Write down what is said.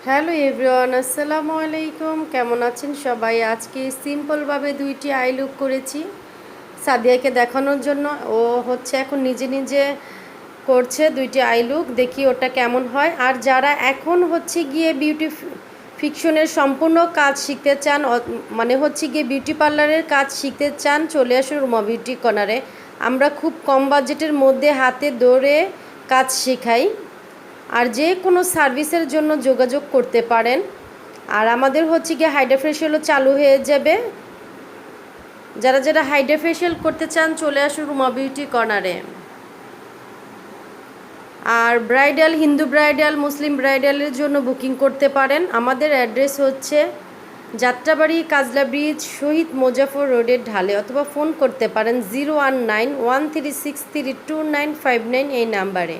Hello everyone, আসসালামু আলাইকুম। কেমন আছেন সবাই? আজকে সিম্পলভাবে দুইটি আই লুক করেছি সাদিয়াকে দেখানোর জন্য। ও হচ্ছে এখন নিজে নিজে করছে দুইটি আই লুক, দেখি ওটা কেমন হয়। আর যারা এখন হচ্ছে গিয়ে বিউটি ফিকশনের সম্পূর্ণ কাজ শিখতে চান, মানে হচ্ছে গিয়ে বিউটি পার্লারের কাজ শিখতে চান, চলে আসুন রুমা বিউটি কর্নারে। আমরা খুব কম বাজেটের মধ্যে হাতে ধরে কাজ শেখাই। আর যে কোনো সার্ভিসের জন্য যোগাযোগ করতে পারেন। আর আমাদের হচ্ছে গিয়ে হাইড্রা ফেশিয়ালও চালু হয়ে যাবে। যারা যারা হাইড্রা ফেশিয়াল করতে চান চলে আসুন রুমা বিউটি কর্নারে। আর ব্রাইডাল, হিন্দু ব্রাইডাল, মুসলিম ব্রাইডালের জন্য বুকিং করতে পারেন। আমাদের অ্যাড্রেস হচ্ছে যাত্রাবাড়ি, কাজলা ব্রিজ, শহীদ মোজাফর রোডের ঢালে, অথবা ফোন করতে পারেন 01913632959 এই নাম্বারে।